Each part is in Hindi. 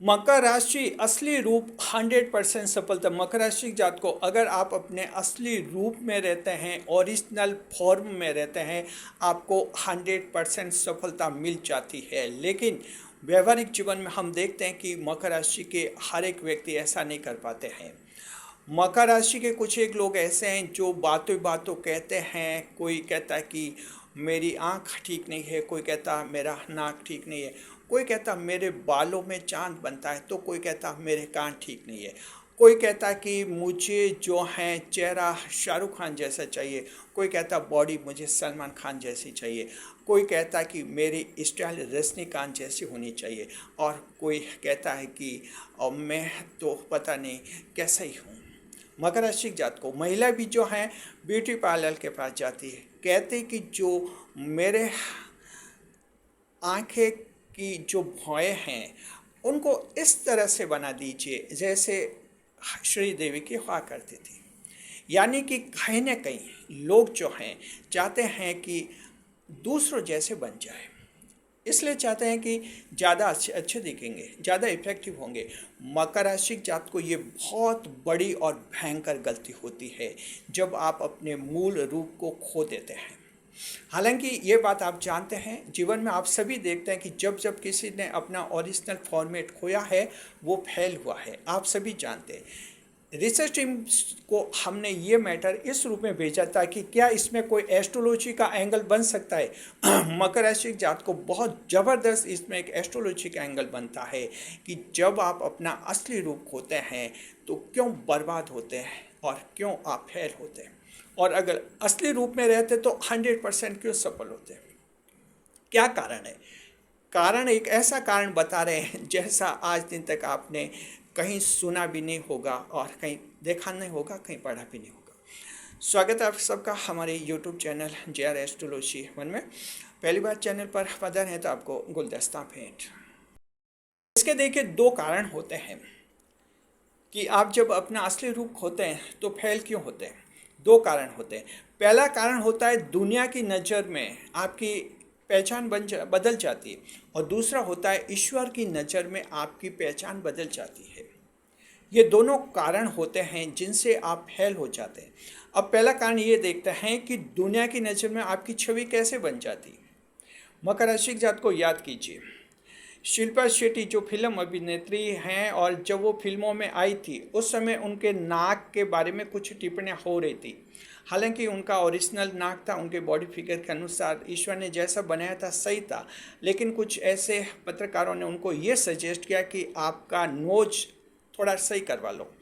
मकर राशि असली रूप 100% सफलता। मकर राशि जात को अगर आप अपने असली रूप में रहते हैं, ओरिजिनल फॉर्म में रहते हैं, आपको 100% सफलता मिल जाती है। लेकिन व्यवहारिक जीवन में हम देखते हैं कि मकर राशि के हर एक व्यक्ति ऐसा नहीं कर पाते हैं। मकर राशि के कुछ एक लोग ऐसे हैं जो बातों बातों कहते हैं। कोई कहता है कि मेरी आँख ठीक नहीं है, कोई कहता मेरा नाक ठीक नहीं है, कोई कहता मेरे बालों में चांद बनता है, तो कोई कहता मेरे कान ठीक नहीं है, कोई कहता कि मुझे जो है चेहरा शाहरुख खान जैसा चाहिए, कोई कहता बॉडी मुझे सलमान खान जैसी चाहिए, कोई कहता कि मेरी स्टाइल रजनीकांत जैसी होनी चाहिए, और कोई कहता है कि मैं तो पता नहीं कैसा ही हूँ। मकर राशि जात को महिला भी जो हैं ब्यूटी पार्लर के पास जाती है, कहते कि जो मेरे आंखें की जो भौएँ हैं उनको इस तरह से बना दीजिए जैसे श्रीदेवी की हुआ करती थी। यानी कि कहीं ना कहीं लोग जो हैं चाहते हैं कि दूसरों जैसे बन जाए, इसलिए चाहते हैं कि ज़्यादा अच्छे अच्छे दिखेंगे, ज़्यादा इफेक्टिव होंगे। मकर राशि जात को ये बहुत बड़ी और भयंकर गलती होती है जब आप अपने मूल रूप को खो देते हैं। हालांकि ये बात आप जानते हैं, जीवन में आप सभी देखते हैं कि जब जब किसी ने अपना ओरिजिनल फॉर्मेट खोया है वो फेल हुआ है। आप सभी जानते हैं। रिसर्च टीम को हमने ये मैटर इस रूप में भेजा था कि क्या इसमें कोई एस्ट्रोलॉजी का एंगल बन सकता है। मकर राशि जात को बहुत ज़बरदस्त इसमें एक एस्ट्रोलॉजी का एंगल बनता है कि जब आप अपना असली रूप खोते हैं तो क्यों बर्बाद होते हैं और क्यों आप फेल होते हैं, और अगर असली रूप में रहते तो 100% क्यों सफल होते हैं। क्या कारण है? कारण एक ऐसा कारण बता रहे हैं जैसा आज दिन तक आपने कहीं सुना भी नहीं होगा और कहीं देखा नहीं होगा, कहीं पढ़ा भी नहीं होगा। स्वागत है आप सबका हमारे YouTube channel JR astrology one में। पहली बार चैनल पर पधारे हैं तो आपको गुलदस्ता भेंट। इसके देखिए दो कारण होते हैं कि आप जब अपना असली रूप खोते हैं तो फेल क्यों होते हैं। दो कारण होते हैं। पहला कारण होता है दुनिया की नज़र में आपकी पहचान बदल जाती है, और दूसरा होता है ईश्वर की नज़र में आपकी पहचान बदल जाती है। ये दोनों कारण होते हैं जिनसे आप फेल हो जाते हैं। अब पहला कारण ये देखते हैं कि दुनिया की नज़र में आपकी छवि कैसे बन जाती है। मकर राशि जात को याद कीजिए, शिल्पा शेट्टी जो फिल्म अभिनेत्री हैं, और जब वो फिल्मों में आई थी उस समय उनके नाक के बारे में कुछ टिप्पणियाँ हो रही थी। हालांकि उनका ओरिजिनल नाक था, उनके बॉडी फिगर के अनुसार ईश्वर ने जैसा बनाया था सही था, लेकिन कुछ ऐसे पत्रकारों ने उनको ये सजेस्ट किया कि आपका नोज थोड़ा सही करवा लो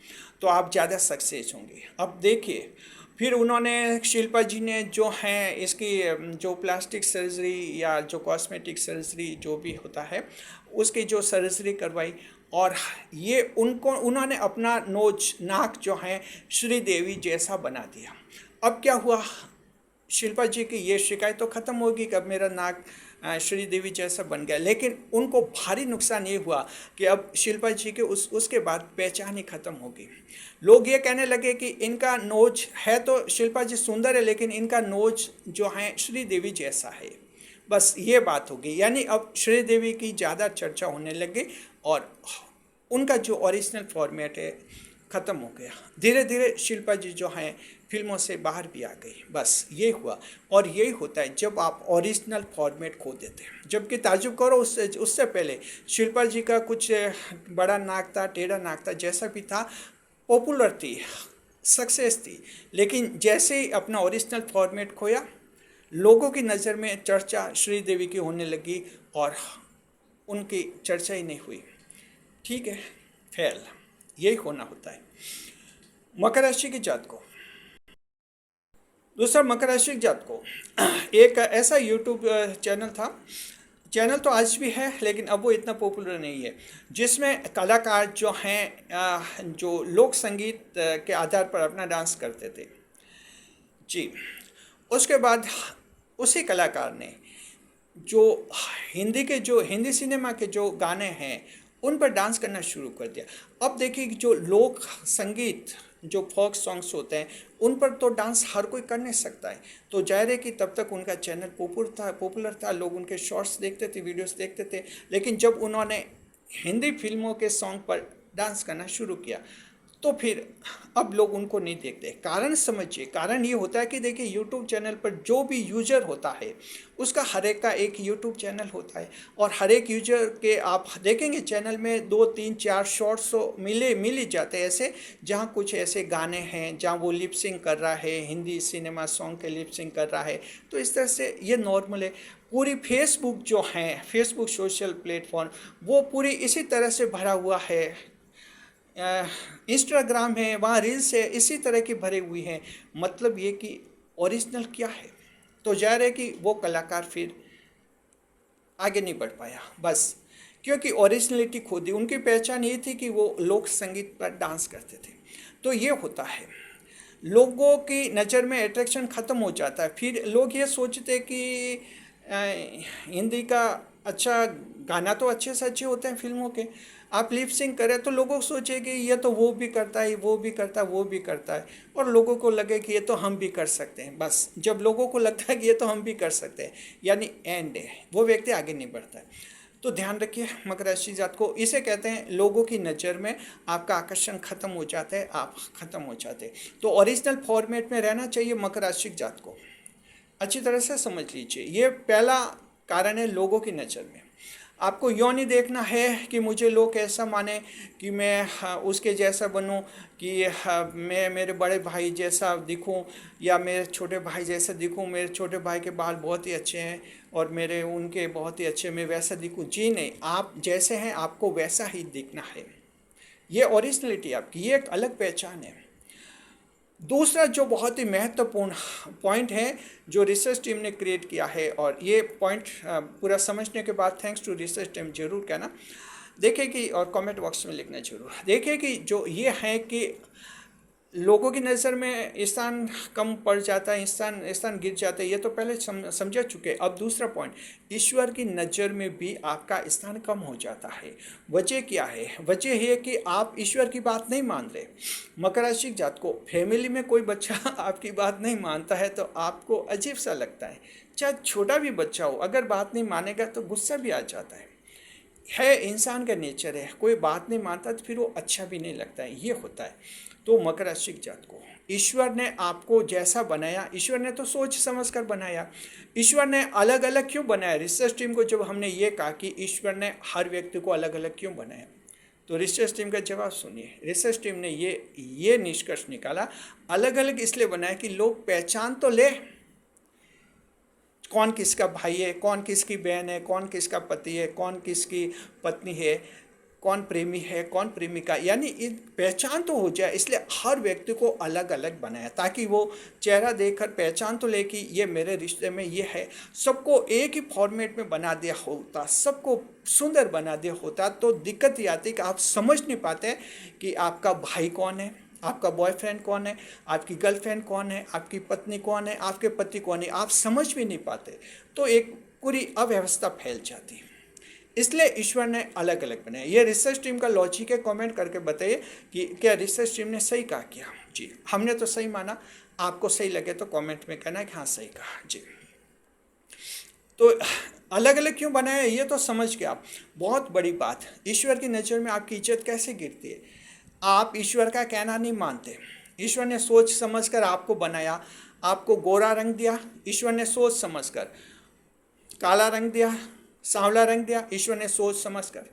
तो आप ज़्यादा सक्सेस होंगे। अब देखिए, फिर उन्होंने शिल्पा जी ने जो हैं इसकी जो प्लास्टिक सर्जरी या जो कॉस्मेटिक सर्जरी जो भी होता है उसकी जो सर्जरी करवाई, और ये उन्होंने अपना नोज नाक जो है श्रीदेवी जैसा बना दिया। अब क्या हुआ, शिल्पा जी की ये शिकायत तो ख़त्म होगी कि अब मेरा नाक श्रीदेवी जैसा बन गया, लेकिन उनको भारी नुकसान ये हुआ कि अब शिल्पा जी के उसके बाद पहचान ही ख़त्म होगी। लोग ये कहने लगे कि इनका नोज है तो शिल्पा जी सुंदर है, लेकिन इनका नोज जो है श्रीदेवी जैसा है। बस ये बात होगी, यानी अब श्रीदेवी की ज़्यादा चर्चा होने लगी और उनका जो ओरिजिनल फॉर्मेट है ख़त्म हो गया। धीरे धीरे शिल्पा जी जो हैं फिल्मों से बाहर भी आ गई। बस ये हुआ, और यही होता है जब आप ओरिजिनल फॉर्मेट खो देते हैं। जबकि ताजुब करो, उससे पहले शिल्पा जी का कुछ बड़ा नाक था, टेढ़ा नाक था, जैसा भी था, पॉपुलर थी, सक्सेस थी, लेकिन जैसे ही अपना ओरिजिनल फॉर्मेट खोया लोगों की नज़र में चर्चा श्रीदेवी की होने लगी और उनकी चर्चा ही नहीं हुई। ठीक है, फेल, यही होना होता है मकर राशि की जात को। दूसरा, मकर राशि की जात को एक ऐसा यूट्यूब चैनल तो आज भी है लेकिन अब वो इतना पॉपुलर नहीं है, जिसमें कलाकार जो हैं जो लोक संगीत के आधार पर अपना डांस करते थे जी। उसके बाद उसी कलाकार ने जो हिंदी सिनेमा के जो गाने हैं उन पर डांस करना शुरू कर दिया। अब देखिए कि जो लोक संगीत जो फोक सॉन्ग्स होते हैं उन पर तो डांस हर कोई कर नहीं सकता है, तो जाहिर है कि तब तक उनका चैनल पॉपुलर था, लोग उनके शॉर्ट्स देखते थे, वीडियोस देखते थे। लेकिन जब उन्होंने हिंदी फिल्मों के सॉन्ग पर डांस करना शुरू किया, तो फिर अब लोग उनको नहीं देखते। कारण समझिए, कारण ये होता है कि देखिए यूट्यूब चैनल पर जो भी यूजर होता है उसका हर एक का एक यूट्यूब चैनल होता है, और हर एक यूजर के आप देखेंगे चैनल में 2 3 4 शॉर्ट्स मिल ही जाते हैं ऐसे, जहाँ कुछ ऐसे गाने हैं जहाँ वो लिपसिंग कर रहा है, हिंदी सिनेमा सॉन्ग के लिपसिंग कर रहा है। तो इस तरह से ये नॉर्मल है। पूरी फेसबुक जो है, फेसबुक सोशल प्लेटफॉर्म, वो पूरी इसी तरह से भरा हुआ है। इंस्टाग्राम है, वहाँ रील्स है, इसी तरह की भरी हुई हैं। मतलब ये कि ओरिजिनल क्या है, तो जाहिर है कि वो कलाकार फिर आगे नहीं बढ़ पाया, बस क्योंकि ओरिजिनलिटी खो दी। उनकी पहचान ये थी कि वो लोक संगीत पर डांस करते थे। तो ये होता है, लोगों की नज़र में अट्रैक्शन ख़त्म हो जाता है। फिर लोग ये सोचते कि हिंदी का अच्छा गाना तो अच्छे से अच्छे होते हैं फिल्मों के, आप लिप सिंक करें तो लोगों को सोचे कि ये तो वो भी करता है, वो भी करता है, वो भी करता है, और लोगों को लगे कि ये तो हम भी कर सकते हैं। बस जब लोगों को लगता है कि ये तो हम भी कर सकते हैं, यानी एंड है, वो व्यक्ति आगे नहीं बढ़ता है। तो ध्यान रखिए मकर राशि जात को, इसे कहते हैं लोगों की नज़र में आपका आकर्षण खत्म हो जाता है, आप खत्म हो जाते हैं। तो ओरिजिनल फॉर्मेट में रहना चाहिए मकर राशि जात को, अच्छी तरह से समझ लीजिए। ये पहला कारण है लोगों की नज़र में। आपको यूँ नहीं देखना है कि मुझे लोग ऐसा माने कि मैं उसके जैसा बनूं, कि मैं मेरे बड़े भाई जैसा दिखूं, या मेरे छोटे भाई जैसा दिखूं, मेरे छोटे भाई के बाल बहुत ही अच्छे हैं और मेरे उनके बहुत ही अच्छे, मैं वैसा दिखूं। जी नहीं, आप जैसे हैं आपको वैसा ही दिखना है। ये ओरिजिनलिटी आपकी, ये एक अलग पहचान है। दूसरा जो बहुत ही महत्वपूर्ण पॉइंट है जो रिसर्च टीम ने क्रिएट किया है, और ये पॉइंट पूरा समझने के बाद थैंक्स टू रिसर्च टीम जरूर कहना, देखिए कि, और कमेंट बॉक्स में लिखना जरूर, देखिए कि जो ये है कि लोगों की नज़र में स्थान कम पड़ जाता है, स्थान स्थान गिर जाता है, ये तो पहले समझा चुके। अब दूसरा पॉइंट, ईश्वर की नज़र में भी आपका स्थान कम हो जाता है। वजह क्या है? वजह है कि आप ईश्वर की बात नहीं मान रहे। मकर राशि जात को फैमिली में कोई बच्चा आपकी बात नहीं मानता है तो आपको अजीब सा लगता है, चाहे छोटा भी बच्चा हो, अगर बात नहीं मानेगा तो गुस्सा भी आ जाता है। इंसान का नेचर है, कोई बात नहीं मानता तो फिर वो अच्छा भी नहीं लगता है, ये होता है। तो मकर राशि जात को ईश्वर ने आपको जैसा बनाया, ईश्वर ने तो सोच समझ कर बनाया। ईश्वर ने अलग अलग क्यों बनाया? रिसर्च टीम को जब हमने ये कहा कि ईश्वर ने हर व्यक्ति को अलग अलग क्यों बनाया, तो रिसर्च टीम का जवाब सुनिए। रिसर्च टीम ने ये निष्कर्ष निकाला, अलग अलग इसलिए बनाया कि लोग पहचान तो ले, कौन किसका भाई है, कौन किसकी बहन है, कौन किसका पति है, कौन किसकी पत्नी है, कौन प्रेमी है, कौन प्रेमिका, यानी इन पहचान तो हो जाए, इसलिए हर व्यक्ति को अलग अलग बनाया ताकि वो चेहरा देखकर पहचान तो ले कि ये मेरे रिश्ते में ये है। सबको एक ही फॉर्मेट में बना दिया होता, सबको सुंदर बना दिया होता, तो दिक्कत ये आती कि आप समझ नहीं पाते कि आपका भाई कौन है, आपका बॉयफ्रेंड कौन है, आपकी गर्लफ्रेंड कौन है, आपकी पत्नी कौन है, आपके पति कौन है, आप समझ भी नहीं पाते, तो एक पूरी अव्यवस्था फैल जाती। इसलिए ईश्वर ने अलग अलग बनाया। ये रिसर्च टीम का लॉजिक है, कमेंट करके बताइए कि क्या रिसर्च टीम ने सही कहा क्या। जी, हमने तो सही माना, आपको सही लगे तो कमेंट में कहना कि हाँ सही कहा। जी, तो अलग अलग क्यों बनाया ये तो समझ गए आप। बहुत बड़ी बात, ईश्वर की नज़र में आपकी इज्जत कैसे गिरती है। आप ईश्वर का कहना नहीं मानते। ईश्वर ने सोच समझकर आपको बनाया, आपको गोरा रंग दिया, ईश्वर ने सोच समझकर काला रंग दिया, सांवला रंग दिया, ईश्वर ने सोच समझकर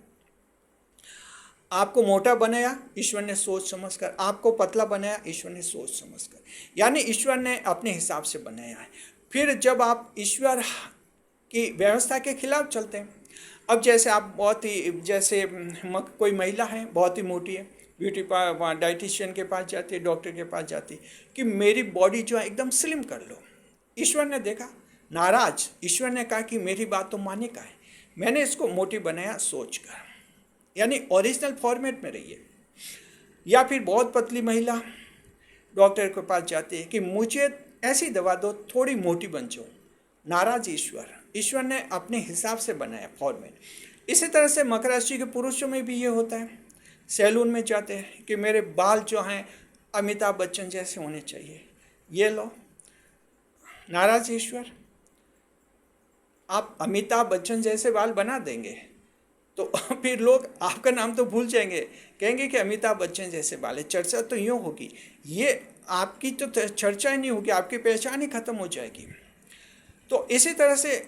आपको मोटा बनाया, ईश्वर ने सोच समझकर आपको पतला बनाया, ईश्वर ने सोच समझकर, यानी ईश्वर ने अपने हिसाब से बनाया है। फिर जब आप ईश्वर की व्यवस्था के खिलाफ चलते हैं, अब जैसे आप बहुत ही, जैसे कोई महिला है बहुत ही मोटी है, ब्यूटी वहाँ डाइटिशियन के पास जाती है, डॉक्टर के पास जाती है कि मेरी बॉडी जो है एकदम स्लिम कर लो। ईश्वर ने देखा नाराज, ईश्वर ने कहा कि मेरी बात तो माने का है, मैंने इसको मोटी बनाया सोच कर, यानी ओरिजिनल फॉर्मेट में रहिए। या फिर बहुत पतली महिला डॉक्टर के पास जाती है कि मुझे ऐसी दवा दो थोड़ी मोटी बन जाऊँ, नाराज ईश्वर, ईश्वर ने अपने हिसाब से बनाया फॉर्मेट। इसी तरह से मकर राशि के पुरुषों में भी ये होता है, सैलून में जाते हैं कि मेरे बाल जो हैं अमिताभ बच्चन जैसे होने चाहिए, ये लो, नाराज ईश्वर। आप अमिताभ बच्चन जैसे बाल बना देंगे तो फिर लोग आपका नाम तो भूल जाएंगे, कहेंगे कि अमिताभ बच्चन जैसे बाल है। चर्चा तो यूँ होगी, ये आपकी तो चर्चा ही नहीं होगी, आपकी पहचान ही खत्म हो जाएगी। तो इसी तरह से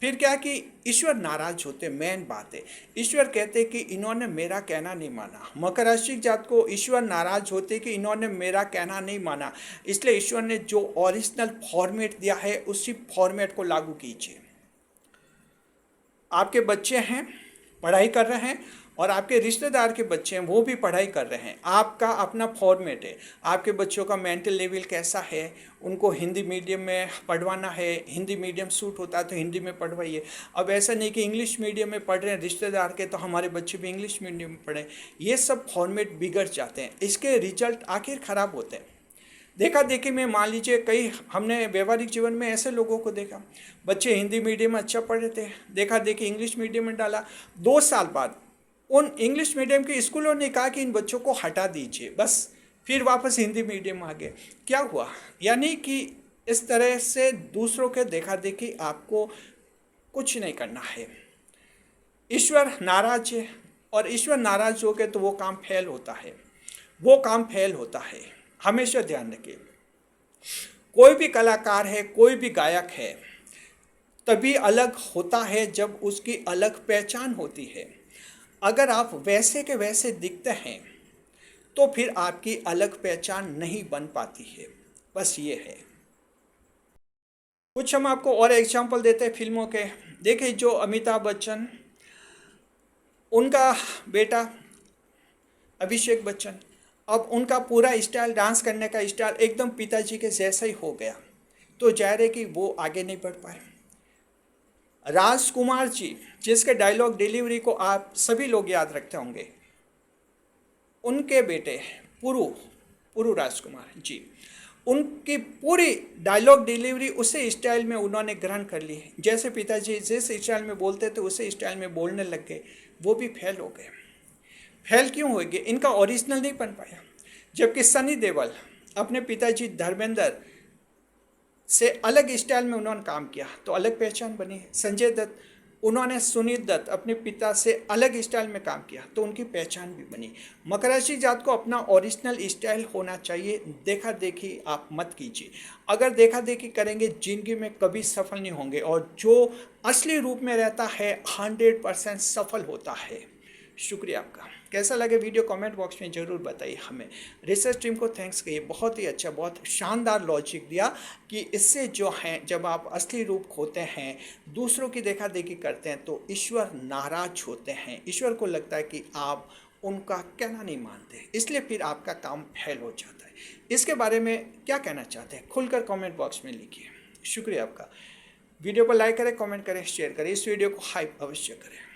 फिर क्या कि ईश्वर नाराज होते, मेन बात है। ईश्वर कहते कि इन्होंने मेरा कहना नहीं माना। मकर राशि जात को ईश्वर नाराज होते कि इन्होंने मेरा कहना नहीं माना, इसलिए ईश्वर ने जो ओरिजिनल फॉर्मेट दिया है उसी फॉर्मेट को लागू कीजिए। आपके बच्चे हैं, पढ़ाई कर रहे हैं, और आपके रिश्तेदार के बच्चे हैं, वो भी पढ़ाई कर रहे हैं। आपका अपना फॉर्मेट है, आपके बच्चों का मेंटल लेवल कैसा है, उनको हिंदी मीडियम में पढ़वाना है, हिंदी मीडियम सूट होता है तो हिंदी में पढ़वाइए। अब ऐसा नहीं कि इंग्लिश मीडियम में पढ़ रहे हैं रिश्तेदार के तो हमारे बच्चे भी इंग्लिश मीडियम में पढ़ें। ये सब फॉर्मेट बिगड़ जाते हैं, इसके रिजल्ट आखिर ख़राब होते हैं। देखा देखी में मान लीजिए कई हमने व्यवहारिक जीवन में ऐसे लोगों को देखा, बच्चे हिंदी मीडियम में अच्छा पढ़ रहे थे, देखा देखी इंग्लिश मीडियम में डाला, 2 साल बाद उन इंग्लिश मीडियम के स्कूलों ने कहा कि इन बच्चों को हटा दीजिए, बस फिर वापस हिंदी मीडियम आ गए। क्या हुआ? यानी कि इस तरह से दूसरों के देखा देखी आपको कुछ नहीं करना है। ईश्वर नाराज है, और ईश्वर नाराज हो गए तो वो काम फेल होता है, वो काम फेल होता है। हमेशा ध्यान रखिए, कोई भी कलाकार है, कोई भी गायक है, तभी अलग होता है जब उसकी अलग पहचान होती है। अगर आप वैसे के वैसे दिखते हैं तो फिर आपकी अलग पहचान नहीं बन पाती है, बस ये है। कुछ हम आपको और एग्जांपल देते हैं फिल्मों के। देखिए, जो अमिताभ बच्चन, उनका बेटा अभिषेक बच्चन, अब उनका पूरा स्टाइल, डांस करने का स्टाइल एकदम पिताजी के जैसा ही हो गया, तो जाहिर है कि वो आगे नहीं बढ़ पाए। राजकुमार जी, जिसके डायलॉग डिलीवरी को आप सभी लोग याद रखते होंगे, उनके बेटे पुरु राजकुमार जी, उनकी पूरी डायलॉग डिलीवरी उसी स्टाइल में उन्होंने ग्रहण कर ली। जैसे पिताजी जिस स्टाइल में बोलते थे उसी स्टाइल में बोलने लग गए, वो भी फेल हो गए। फेल क्यों हो गए? इनका ओरिजिनल नहीं बन पाया। जबकि सनी देओल अपने पिताजी धर्मेंद्र से अलग स्टाइल में उन्होंने काम किया तो अलग पहचान बनी। संजय दत्त, उन्होंने सुनील दत्त अपने पिता से अलग स्टाइल में काम किया तो उनकी पहचान भी बनी। मकर राशि जात को अपना ओरिजिनल स्टाइल होना चाहिए, देखा देखी आप मत कीजिए। अगर देखा देखी करेंगे जिंदगी में कभी सफल नहीं होंगे, और जो असली रूप में रहता है 100% सफल होता है। शुक्रिया आपका। कैसा लगे वीडियो कमेंट बॉक्स में ज़रूर बताइए हमें। रिसर्च टीम को थैंक्स कहिए, बहुत ही अच्छा, बहुत शानदार लॉजिक दिया कि इससे जो है, जब आप असली रूप खोते हैं, दूसरों की देखा देखी करते हैं तो ईश्वर नाराज होते हैं। ईश्वर को लगता है कि आप उनका कहना नहीं मानते, इसलिए फिर आपका काम फेल हो जाता है। इसके बारे में क्या कहना चाहते हैं खुलकर कमेंट बॉक्स में लिखिए। शुक्रिया आपका। वीडियो को लाइक करें, कमेंट करें, शेयर करें, इस वीडियो को हाइप अवश्य करें।